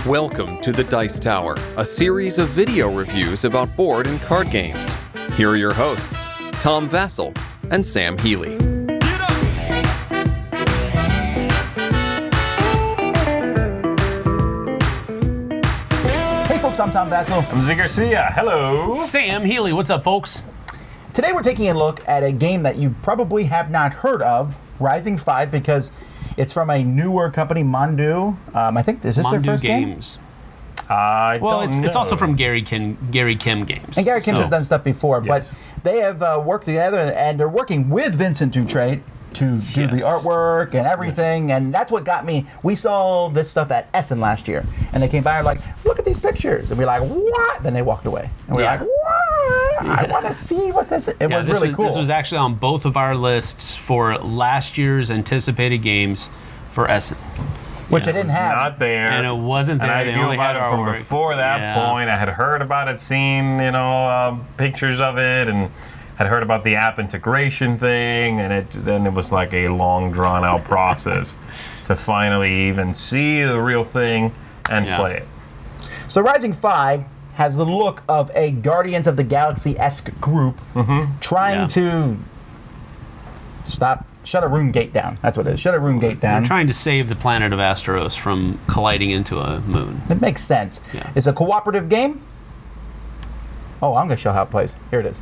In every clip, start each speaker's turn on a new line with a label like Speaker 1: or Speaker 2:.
Speaker 1: Welcome to the Dice Tower, a series of video reviews about board and card games. Here are your hosts, Tom Vassell and Sam Healy.
Speaker 2: Hey folks, I'm Tom Vassell.
Speaker 3: I'm Z Garcia. Hello.
Speaker 4: Sam Healy. What's up, folks?
Speaker 2: Today we're taking a look at a game that you probably have not heard of, Rising 5, because it's from a newer company, Mandoo. I think, is this their first
Speaker 4: Games.
Speaker 2: game?
Speaker 4: It's also from Gary Kim Games.
Speaker 2: And Gary Kim has done stuff before,
Speaker 3: Yes.
Speaker 2: but they have worked together, and they're working with Vincent Dutrait to do the artwork and everything, and that's what got me. We saw this stuff at Essen last year, and they came by and were like, look at these pictures, and we're like, what? Then they walked away, and we're like, what? I want to see what this is. It was really cool.
Speaker 4: This was actually on both of our lists for last year's anticipated games for Essen.
Speaker 2: Which I didn't have.
Speaker 3: Not there.
Speaker 4: And it wasn't there.
Speaker 3: And I
Speaker 4: They
Speaker 3: knew
Speaker 4: only
Speaker 3: about
Speaker 4: had
Speaker 3: it from
Speaker 4: artwork.
Speaker 3: before that point. I had heard about it, seen, pictures of it, and had heard about the app integration thing, and then it was like a long, drawn-out process to finally even see the real thing and play it.
Speaker 2: So Rising 5 has the look of a Guardians of the Galaxy-esque group trying to shut a rune gate down. That's what it is. Shut a rune gate down.
Speaker 4: They're trying to save the planet of Asteros from colliding into a moon.
Speaker 2: It makes sense.
Speaker 4: Yeah.
Speaker 2: It's a cooperative game. Oh, I'm going to show how it plays. Here it is.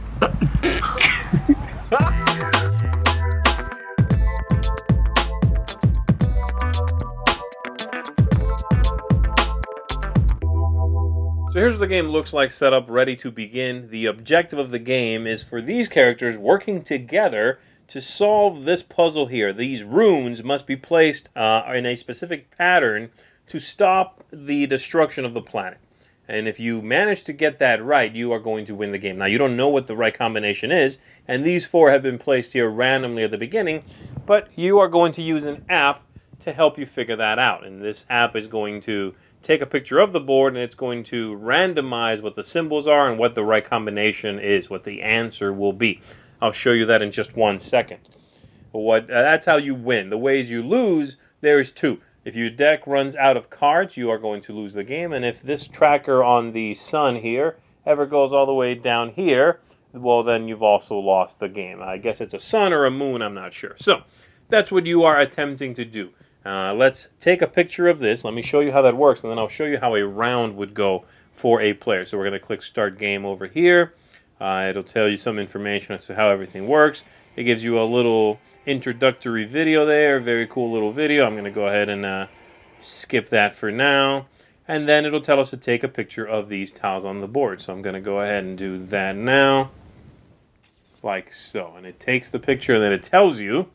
Speaker 5: So here's what the game looks like set up, ready to begin. The objective of the game is for these characters working together to solve this puzzle here. These runes must be placed in a specific pattern to stop the destruction of the planet. And if you manage to get that right, you are going to win the game. Now, you don't know what the right combination is, and these four have been placed here randomly at the beginning, but you are going to use an app to help you figure that out. And this app is going to take a picture of the board, and it's going to randomize what the symbols are and what the right combination is, what the answer will be. I'll show you that in just 1 second. That's how you win. The ways you lose, there's two. If your deck runs out of cards, you are going to lose the game. And if this tracker on the sun here ever goes all the way down here, well, then you've also lost the game. I guess it's a sun or a moon, I'm not sure. So that's what you are attempting to do. Let's take a picture of this. Let me show you how that works, and then I'll show you how a round would go for a player. So we're going to click Start Game over here. It'll tell you some information as to how everything works. It gives you a little introductory video there, very cool little video. I'm going to go ahead and skip that for now. And then it'll tell us to take a picture of these tiles on the board. So I'm going to go ahead and do that now, like so. And it takes the picture, and then it tells you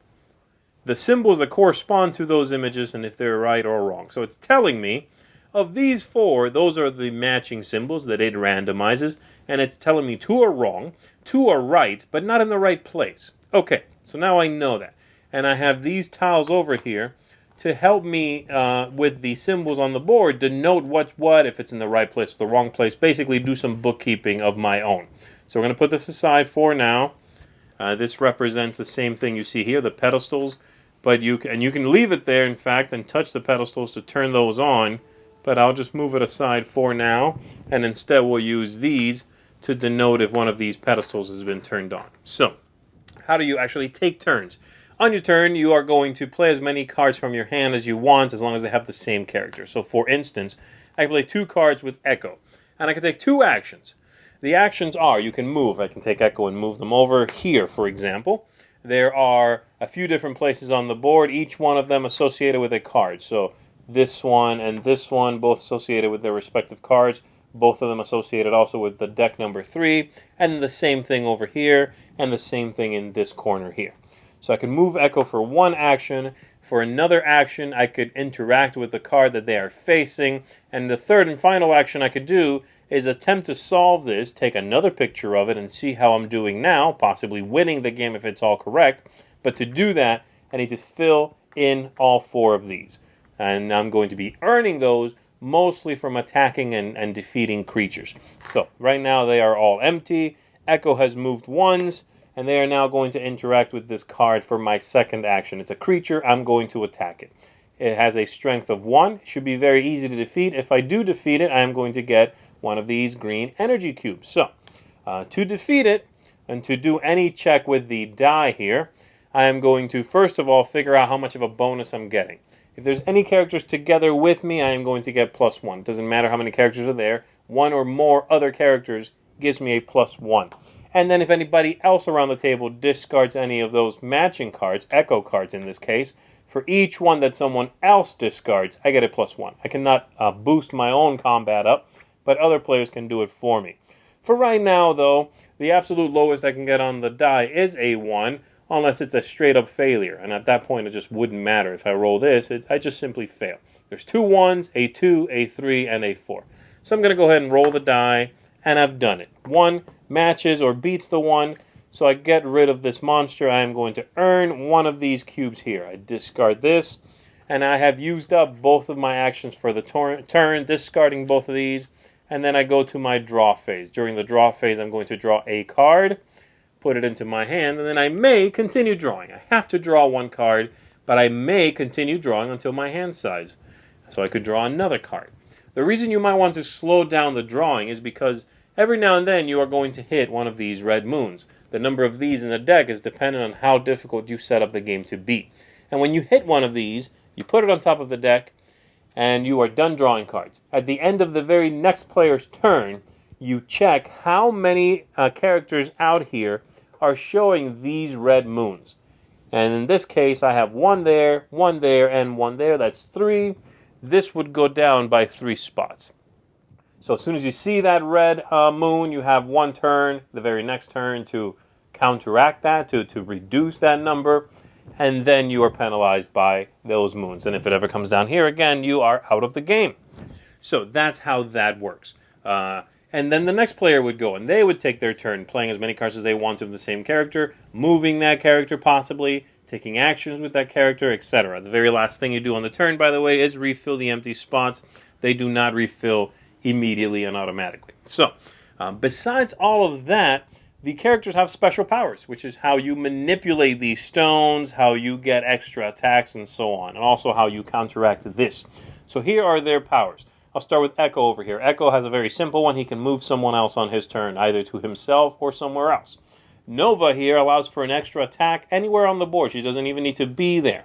Speaker 5: the symbols that correspond to those images and if they're right or wrong. So it's telling me of these four, those are the matching symbols that it randomizes, and it's telling me two are wrong, two are right, but not in the right place. Okay, so now I know that. And I have these tiles over here to help me with the symbols on the board, denote what's what, if it's in the right place or the wrong place, basically do some bookkeeping of my own. So we're going to put this aside for now. This represents the same thing you see here, the pedestals, but you can leave it there, in fact, and touch the pedestals to turn those on, but I'll just move it aside for now, and instead we'll use these to denote if one of these pedestals has been turned on. So, how do you actually take turns? On your turn, you are going to play as many cards from your hand as you want, as long as they have the same character. So, for instance, I can play 2 cards with Echo, and I can take 2 actions. The actions are, you can move. I can take Echo and move them over here, for example. There are a few different places on the board, each one of them associated with a card. So this one and this one, both associated with their respective cards, both of them associated also with the deck number 3, and the same thing over here, and the same thing in this corner here. So I can move Echo for 1 action. For another action, I could interact with the card that they are facing. And the third and final action I could do is attempt to solve this, take another picture of it, and see how I'm doing now, possibly winning the game if it's all correct. But to do that, I need to fill in all 4 of these. And I'm going to be earning those mostly from attacking and defeating creatures. So right now they are all empty. Echo has moved once, and they are now going to interact with this card for my second action. It's a creature. I'm going to attack it. It has a strength of 1. It should be very easy to defeat. If I do defeat it, I am going to get one of these green energy cubes. So, to defeat it, and to do any check with the die here, I am going to first of all figure out how much of a bonus I'm getting. If there's any characters together with me, I am going to get +1. It doesn't matter how many characters are there. One or more other characters gives me a +1. And then if anybody else around the table discards any of those matching cards, echo cards in this case, for each one that someone else discards, I get a +1. I cannot boost my own combat up, but other players can do it for me. For right now, though, the absolute lowest I can get on the die is a 1, unless it's a straight-up failure. And at that point, it just wouldn't matter. If I roll this, I just simply fail. There's 2 1s, a 2, a 3, and a 4. So I'm going to go ahead and roll the die, and I've done it. 1 matches or beats the 1, so I get rid of this monster. I am going to earn one of these cubes here. I discard this, and I have used up both of my actions for the turn, discarding both of these, and then I go to my draw phase. During the draw phase, I'm going to draw a card, put it into my hand, and then I may continue drawing. I have to draw 1 card, but I may continue drawing until my hand size. So I could draw another card. The reason you might want to slow down the drawing is because every now and then you are going to hit one of these red moons. The number of these in the deck is dependent on how difficult you set up the game to be. And when you hit one of these, you put it on top of the deck, and you are done drawing cards. At the end of the very next player's turn, you check how many characters out here are showing these red moons. And in this case, I have 1 there, and 1 there. That's 3. This would go down by 3 spots. So as soon as you see that red moon, you have 1 turn, the very next turn, to counteract that, to reduce that number, and then you are penalized by those moons. And if it ever comes down here again, you are out of the game. So that's how that works. And then the next player would go, and they would take their turn, playing as many cards as they want of the same character, moving that character possibly, taking actions with that character, etc. The very last thing you do on the turn, by the way, is refill the empty spots. They do not refill immediately and automatically. So, besides all of that, the characters have special powers, which is how you manipulate these stones, how you get extra attacks, and so on, and also how you counteract this. So here are their powers. I'll start with Echo over here. Echo has a very simple one. He can move someone else on his turn, either to himself or somewhere else. Nova here allows for an extra attack anywhere on the board. She doesn't even need to be there.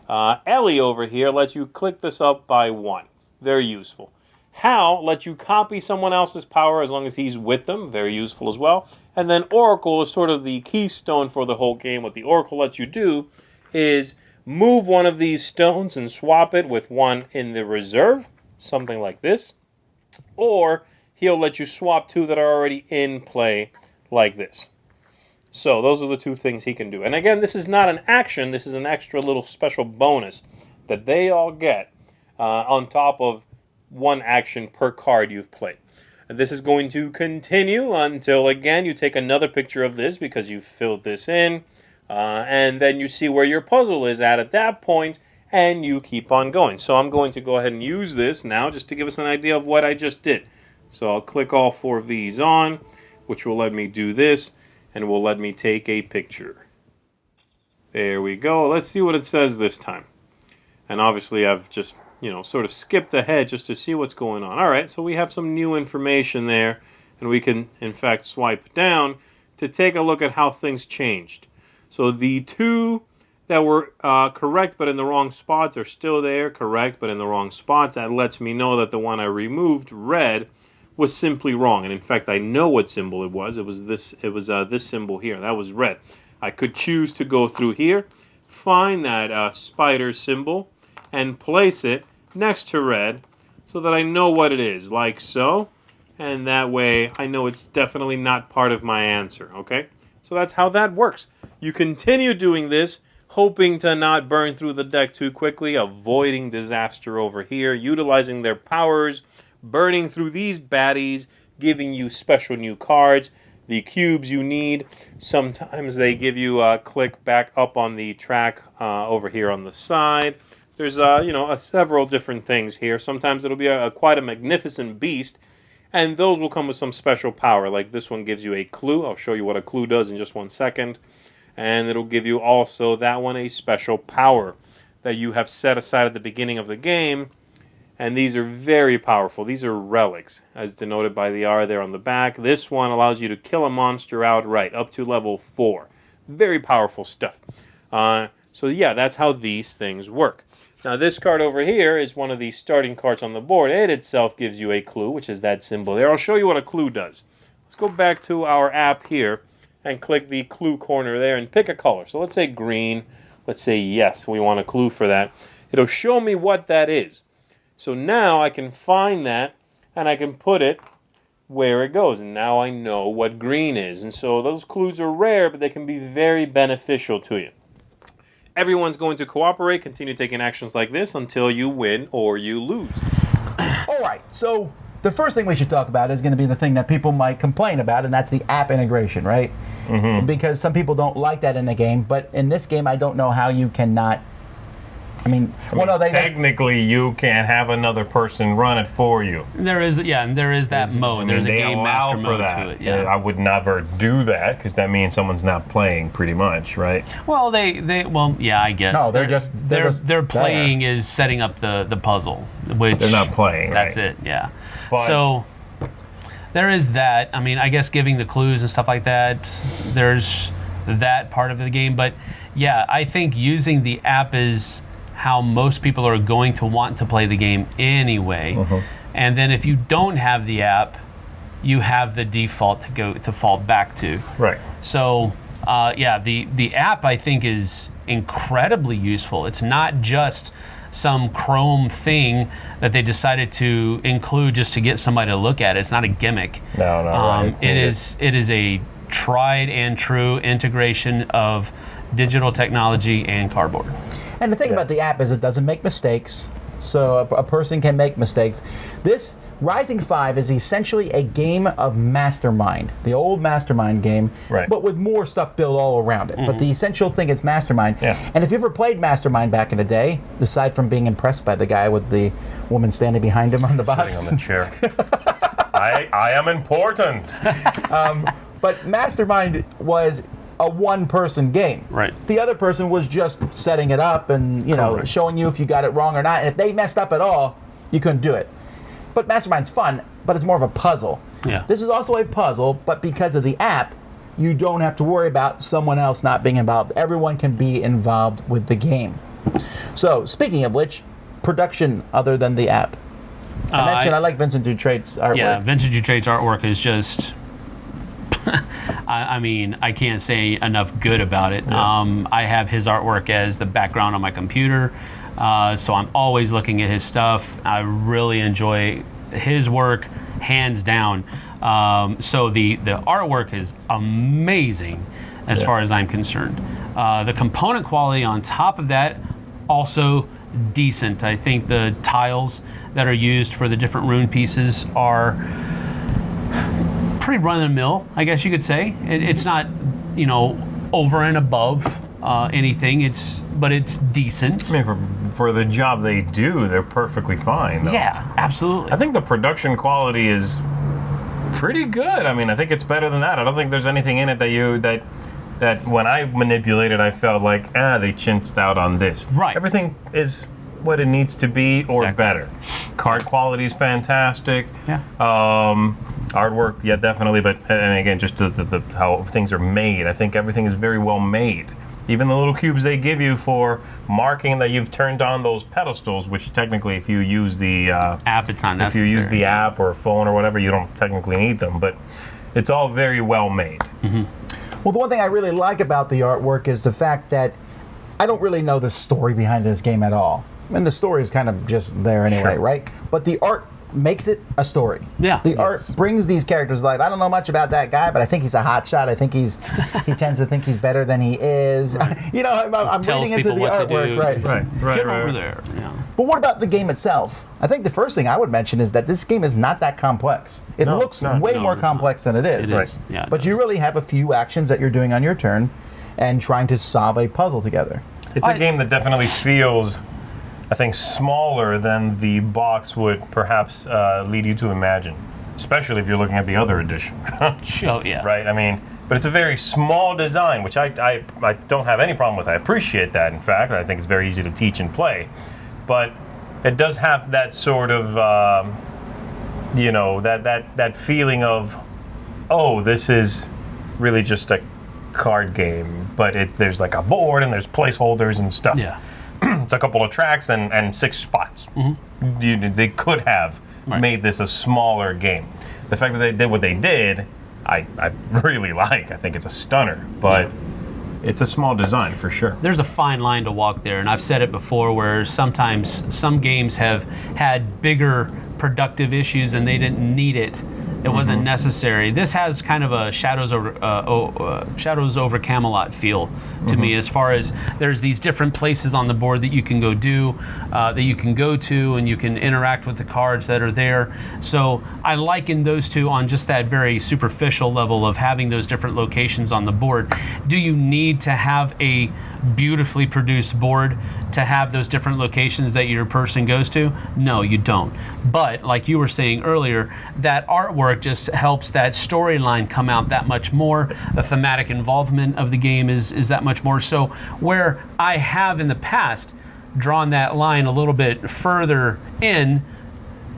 Speaker 5: Ellie over here lets you click this up by 1. Very useful. Hal lets you copy someone else's power as long as he's with them. Very useful as well. And then Oracle is sort of the keystone for the whole game. What the Oracle lets you do is move one of these stones and swap it with one in the reserve. Something like this. Or he'll let you swap 2 that are already in play like this. So those are the 2 things he can do. And again, this is not an action. This is an extra little special bonus that they all get on top of 1 action per card you've played. And this is going to continue until, again, you take another picture of this because you've filled this in. And then you see where your puzzle is at that point, and you keep on going. So I'm going to go ahead and use this now just to give us an idea of what I just did. So I'll click all 4 of these on, which will let me do this, and will let me take a picture. There we go. Let's see what it says this time. And obviously I've just, sort of skipped ahead just to see what's going on. All right, so we have some new information there, and we can, in fact, swipe down to take a look at how things changed. So the 2 that were correct but in the wrong spots are still there, correct but in the wrong spots. That lets me know that the one I removed, red, was simply wrong. And in fact, I know what symbol it was. It was this symbol here. That was red. I could choose to go through here, find that spider symbol, and place it next to red so that I know what it is, like so. And that way, I know it's definitely not part of my answer, okay? So that's how that works. You continue doing this, hoping to not burn through the deck too quickly, avoiding disaster over here, utilizing their powers, burning through these baddies, giving you special new cards, the cubes you need. Sometimes they give you a click back up on the track over here on the side. There's several different things here. Sometimes it'll be quite a magnificent beast, and those will come with some special power. Like this one gives you a clue. I'll show you what a clue does in just 1 second. And it'll give you also, that one, a special power. that you have set aside at the beginning of the game. And these are very powerful. These are relics, as denoted by the R there on the back. This one allows you to kill a monster outright, up to level 4. Very powerful stuff. So yeah, that's how these things work. Now this card over here is one of the starting cards on the board. It itself gives you a clue, which is that symbol there. I'll show you what a clue does. Let's go back to our app here and click the clue corner there and pick a color. So let's say green. Let's say yes, we want a clue for that. It'll show me what that is. So now I can find that and I can put it where it goes. And now I know what green is. And so those clues are rare, but they can be very beneficial to you. Everyone's going to cooperate, continue taking actions like this until you win or you lose.
Speaker 2: All right, so the first thing we should talk about is going to be the thing that people might complain about, and that's the app integration, right? Mm-hmm. Because some people don't like that in the game, but in this game, I don't know how you cannot.
Speaker 3: Technically, you can have another person run it for you.
Speaker 4: There is that mode. There's a game master mode to it. Yeah.
Speaker 3: I would never do that because that means someone's not playing, pretty much, right?
Speaker 4: Well, I guess.
Speaker 2: No,
Speaker 4: they're playing is setting up the puzzle, which
Speaker 3: they're not playing.
Speaker 4: That's
Speaker 3: right?
Speaker 4: it. Yeah.
Speaker 3: But,
Speaker 4: so there is that. I mean, I guess giving the clues and stuff like that. There's that part of the game, but yeah, I think using the app is how most people are going to want to play the game anyway. Uh-huh. And then if you don't have the app, you have the default to fall back to.
Speaker 3: Right.
Speaker 4: So, the app I think is incredibly useful. It's not just some Chrome thing that they decided to include just to get somebody to look at it. It's not a gimmick.
Speaker 3: No, right.
Speaker 4: It is a tried and true integration of digital technology and cardboard.
Speaker 2: And the thing about the app is it doesn't make mistakes, so a person can make mistakes. This Rising 5 is essentially a game of Mastermind, the old Mastermind game,
Speaker 3: right,
Speaker 2: but with more stuff built all around it. Mm-hmm. But the essential thing is Mastermind.
Speaker 3: Yeah.
Speaker 2: And if you ever played Mastermind back in the day, aside from being impressed by the guy with the woman standing behind him on the box.
Speaker 3: Sitting on the chair. I am important.
Speaker 2: But Mastermind was a one-person game.
Speaker 4: Right.
Speaker 2: The other person was just setting it up and showing you if you got it wrong or not. And if they messed up at all, you couldn't do it. But Mastermind's fun, but it's more of a puzzle.
Speaker 4: Yeah.
Speaker 2: This is also a puzzle, but because of the app, you don't have to worry about someone else not being involved. Everyone can be involved with the game. So, speaking of which, production other than the app. I mentioned I like Vincent Dutrait's artwork.
Speaker 4: Yeah, Vincent Dutrait's artwork is just... I can't say enough good about it. Yeah. I have his artwork as the background on my computer, so I'm always looking at his stuff. I really enjoy his work, hands down. So the artwork is amazing as far as I'm concerned. The component quality on top of that, also decent. I think the tiles that are used for the different rune pieces are pretty run-of-the-mill, I guess you could say. It's not, over and above anything. But it's decent.
Speaker 3: I mean, for the job they do, they're perfectly fine, though.
Speaker 4: Yeah, absolutely.
Speaker 3: I think the production quality is pretty good. I mean, I think it's better than that. I don't think there's anything in it that when I manipulated, I felt like, they chinched out on this.
Speaker 4: Right.
Speaker 3: Everything is what it needs to be or better. Card quality is fantastic.
Speaker 4: Yeah.
Speaker 3: Artwork, yeah, definitely. But and again, just the how things are made. I think everything is very well made. Even the little cubes they give you for marking that you've turned on those pedestals, which technically, if you use the
Speaker 4: app, it's not necessary.
Speaker 3: If you use the app or a phone or whatever, you don't technically need them. But it's all very well made.
Speaker 4: Mm-hmm.
Speaker 2: Well, the one thing I really like about the artwork is the fact that I don't really know the story behind this game at all. And the story is kind of just there anyway, right? But the art makes it a story.
Speaker 4: Yeah.
Speaker 2: The art brings these characters to life. I don't know much about that guy, but I think he's a hotshot. I think he tends to think he's better than he is. Right. I'm reading into the artwork,
Speaker 3: right.
Speaker 4: Get over there. Yeah.
Speaker 2: But what about the game itself? I think the first thing I would mention is that this game is not that complex. It looks way more complex than it is.
Speaker 4: It is. Yeah,
Speaker 2: but you really have a few actions that you're doing on your turn and trying to solve a puzzle together.
Speaker 3: It's a game that definitely feels, I think, smaller than the box would perhaps lead you to imagine, especially if you're looking at the other edition.
Speaker 4: Oh, yeah.
Speaker 3: Right? I mean, but it's a very small design, which I don't have any problem with. I appreciate that, in fact. I think it's very easy to teach and play. But it does have that sort of, that feeling of, oh, this is really just a card game, but there's like a board and there's placeholders and stuff.
Speaker 4: Yeah.
Speaker 3: It's a couple of tracks and 6 spots. They could have made this a smaller game. The fact that they did what they did, I really like. I think it's a stunner, but it's a small design for sure.
Speaker 4: There's a fine line to walk there, and I've said it before where sometimes some games have had bigger productive issues and they didn't need it. It wasn't necessary. This has kind of a Shadows over Camelot feel to me, as far as there's these different places on the board that you can go to, and you can interact with the cards that are there. So I liken those two on just that very superficial level of having those different locations on the board. Do you need to have a beautifully produced board to have those different locations that your person goes to? No, you don't. But like you were saying earlier, that artwork just helps that storyline come out that much more. The thematic involvement of the game is that much more. So where I have in the past drawn that line a little bit further in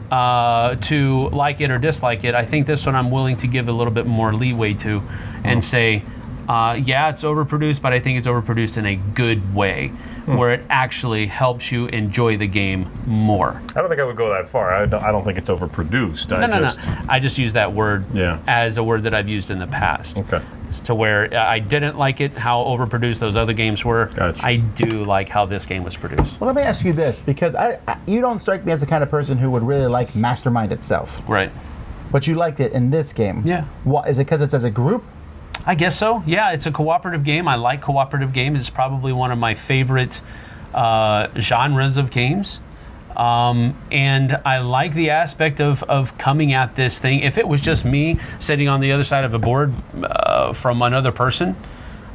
Speaker 4: to like it or dislike it, I think this one I'm willing to give a little bit more leeway to and say, yeah, it's overproduced, but I think it's overproduced in a good way, where it actually helps you enjoy the game more.
Speaker 3: I don't think I would go that far. I don't think it's overproduced.
Speaker 4: No. I just use that word
Speaker 3: Yeah.
Speaker 4: as a word that I've used in the past.
Speaker 3: Okay.
Speaker 4: To where I didn't like it, how overproduced those other games were.
Speaker 3: Gotcha.
Speaker 4: I do like how this game was produced.
Speaker 2: Well, let me ask you this, because you don't strike me as the kind of person who would really like Mastermind itself.
Speaker 4: Right.
Speaker 2: But you liked it in this game.
Speaker 4: Yeah.
Speaker 2: What, is it because it's as a group?
Speaker 4: I guess so. Yeah, it's a cooperative game. I like cooperative games. It's probably one of my favorite genres of games. And I like the aspect of coming at this thing. If it was just me sitting on the other side of a board from another person,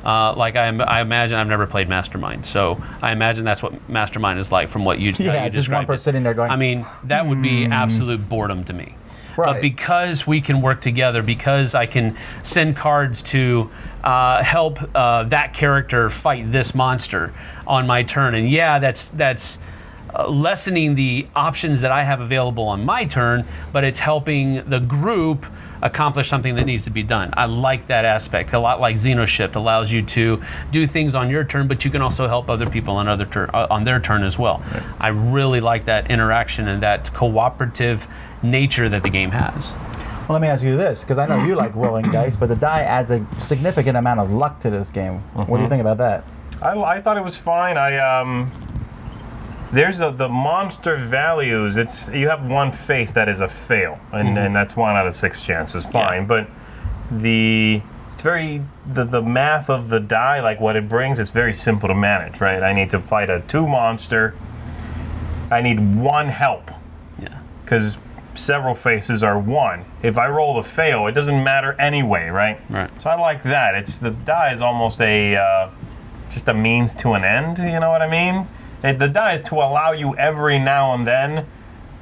Speaker 4: like I imagine, I've never played Mastermind, so I imagine that's what Mastermind is like from what you
Speaker 2: Yeah,
Speaker 4: you
Speaker 2: just one
Speaker 4: described
Speaker 2: person sitting there going,
Speaker 4: I mean, that would be absolute boredom to me.
Speaker 2: Right.
Speaker 4: But because we can work together, because I can send cards to help that character fight this monster on my turn, and yeah, that's lessening the options that I have available on my turn, but it's helping the group accomplish something that needs to be done. I like that aspect. A lot like Xenoshift allows you to do things on your turn, but you can also help other people on their turn as well. Right. I really like that interaction and that cooperative nature that the game has.
Speaker 2: Well, let me ask you this, because I know you like rolling dice, but the die adds a significant amount of luck to this game. What do you think about that?
Speaker 3: I thought it was fine. There's the monster values. You have one face that is a fail, and that's 1 out of 6 chances. Fine, yeah. But it's very the math of the die, like what it brings, is very simple to manage, right? I need to fight a 2 monster. I need 1 help.
Speaker 4: Yeah.
Speaker 3: Because several faces are 1. If I roll the fail, it doesn't matter anyway, right?
Speaker 4: Right.
Speaker 3: So I like that. The die is almost just a means to an end. You know what I mean? The die is to allow you every now and then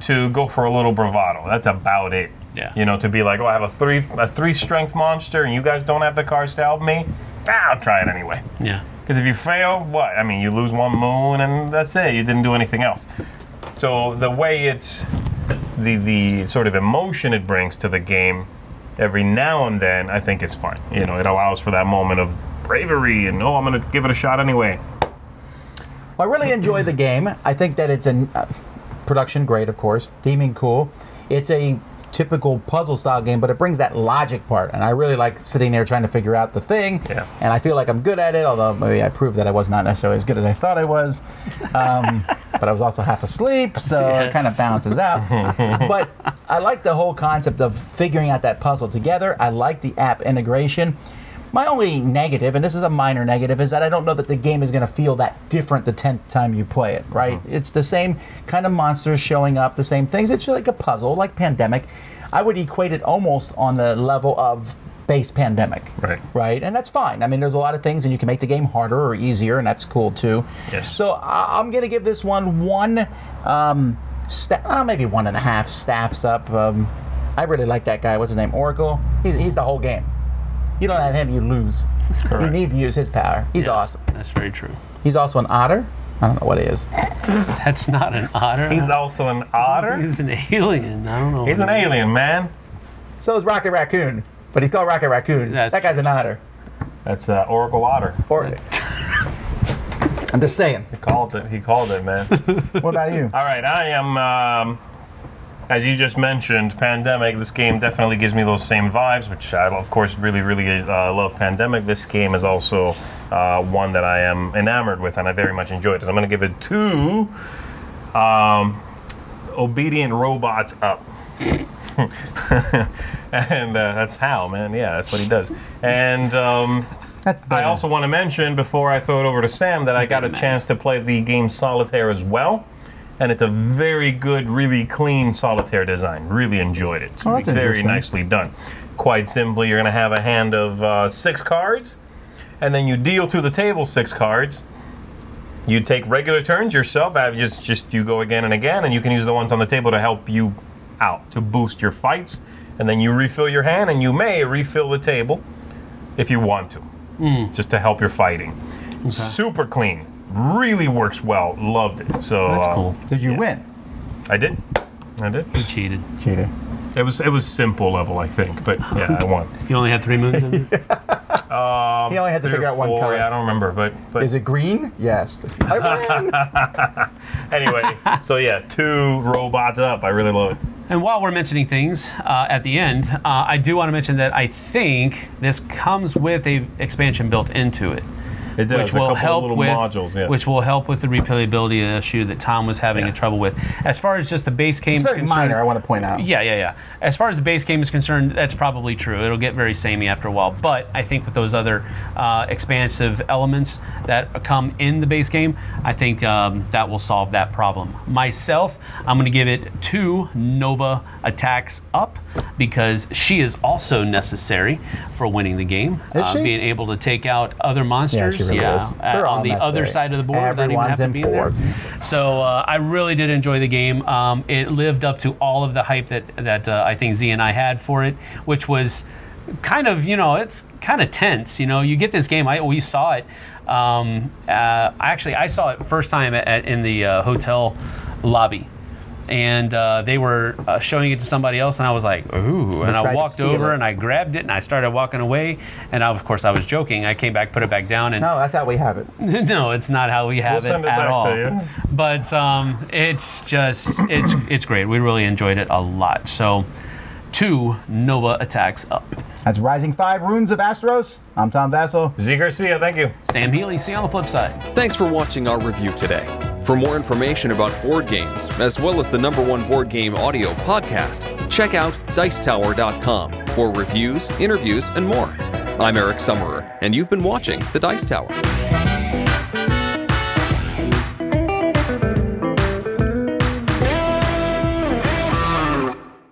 Speaker 3: to go for a little bravado. That's about it.
Speaker 4: Yeah.
Speaker 3: You know, to be like, oh, I have a 3 strength monster, and you guys don't have the cards to help me. I'll try it anyway.
Speaker 4: Yeah.
Speaker 3: Because if you fail, what? I mean, you lose 1 moon, and that's it. You didn't do anything else. So the way it's the sort of emotion it brings to the game every now and then, I think is fine. You know, it allows for that moment of bravery and, I'm going to give it a shot anyway.
Speaker 2: Well, I really enjoy the game. I think that it's a production great, of course. Theming cool. It's a typical puzzle style game, but it brings that logic part, and I really like sitting there trying to figure out the thing.
Speaker 3: Yeah.
Speaker 2: And I feel like I'm good at it, although maybe I proved that I was not necessarily as good as I thought I was. But I was also half asleep, so It kind of balances out. But I like the whole concept of figuring out that puzzle together. I like the app integration. My only negative, and this is a minor negative, is that I don't know that the game is going to feel that different the 10th time you play it, right? It's the same kind of monsters showing up, the same things. It's like a puzzle, like Pandemic. I would equate it almost on the level of base Pandemic. Right? And that's fine. I mean, there's a lot of things, and you can make the game harder or easier, and that's cool too.
Speaker 3: Yes.
Speaker 2: So I'm going to give this one maybe 1.5 staffs up. I really like that guy. What's his name? Oracle? He's the whole game. You don't have him, you lose. You
Speaker 3: Correct.
Speaker 2: need to use his power. He's
Speaker 4: Yes,
Speaker 2: awesome.
Speaker 4: That's very true.
Speaker 2: He's also an otter. I don't know what he is.
Speaker 4: That's not an otter.
Speaker 3: He's also an otter.
Speaker 4: He's an alien. I don't know.
Speaker 3: He's an alien, man.
Speaker 2: So is Rocket Raccoon, but he's called Rocket Raccoon.
Speaker 4: That's
Speaker 2: That guy's an otter.
Speaker 3: That's Oracle Otter.
Speaker 2: Or, I'm just saying.
Speaker 3: He called it, man.
Speaker 2: What about you?
Speaker 3: All right, I am, as you just mentioned, Pandemic. This game definitely gives me those same vibes, which I, of course, really, really love Pandemic. This game is also one that I am enamored with, and I very much enjoyed it. I'm going to give it 2 obedient robots up. And that's Hal, man. Yeah, that's what he does. And I also want to mention, before I throw it over to Sam, that I got a chance to play the game Solitaire as well. And it's a very good, really clean Solitaire design. Really enjoyed it. It's
Speaker 2: that's
Speaker 3: very
Speaker 2: interesting.
Speaker 3: nicely done. Quite simply, you're going to have a hand of 6 cards, and then you deal to the table 6 cards. You take regular turns yourself. Just you go again and again, and you can use the ones on the table to help you out, to boost your fights. And then you refill your hand, and you may refill the table if you want to, just to help your fighting. Okay. Super clean. Really works well. Loved it. So
Speaker 4: That's cool.
Speaker 2: Did you win?
Speaker 3: I did.
Speaker 4: You cheated.
Speaker 2: Cheater.
Speaker 3: It was simple level, I think, but yeah, I won.
Speaker 4: You only had 3 moons in there?
Speaker 2: He only had to
Speaker 3: 3
Speaker 2: figure
Speaker 3: or
Speaker 2: out one
Speaker 3: 4,
Speaker 2: color.
Speaker 3: I don't remember, but
Speaker 2: Is it green? Yes. I win.
Speaker 3: anyway, so yeah, 2 robots up. I really love it.
Speaker 4: And while we're mentioning things at the end, I do want to mention that I think this comes with a expansion built into it.
Speaker 3: It does.
Speaker 4: Which will help
Speaker 3: little
Speaker 4: with
Speaker 3: modules, yes.
Speaker 4: which will help with the replayability issue that Tom was having trouble with. As far as just the base game
Speaker 2: It's
Speaker 4: is
Speaker 2: very
Speaker 4: concerned,
Speaker 2: minor, I want to point out.
Speaker 4: Yeah. As far as the base game is concerned, that's probably true. It'll get very samey after a while. But I think with those other expansive elements that come in the base game, I think that will solve that problem. Myself, I'm going to give it 2 Nova attacks up because she is also necessary for winning the game.
Speaker 2: Is she?
Speaker 4: Being able to take out other monsters.
Speaker 2: Yeah, she really is. They're all
Speaker 4: on the other
Speaker 2: necessary.
Speaker 4: side of the board.
Speaker 2: Everyone's
Speaker 4: that even have to be in there.
Speaker 2: important.
Speaker 4: So I really did enjoy the game. It lived up to all of the hype that I think Z and I had for it, which was kind of, it's kind of tense. You get this game. We saw it. Actually, I saw it first time in the hotel lobby. And they were showing it to somebody else, and I was like, ooh. And I walked over and I grabbed it and I started walking away. And of course, I was joking. I came back, put it back down. And
Speaker 2: No, that's how we have it.
Speaker 4: no, it's not how we have
Speaker 3: We'll send it
Speaker 4: at
Speaker 3: back
Speaker 4: all.
Speaker 3: to you.
Speaker 4: But it's just, it's great. We really enjoyed it a lot. So 2 Nova attacks up.
Speaker 2: That's Rising 5 Runes of Asteros. I'm Tom Vassell.
Speaker 3: Z Garcia, thank you.
Speaker 4: Sam Healy, see you on the flip side.
Speaker 1: Thanks for watching our review today. For more information about board games, as well as the #1 board game audio podcast, check out Dicetower.com for reviews, interviews, and more. I'm Eric Summerer, and you've been watching The Dice Tower.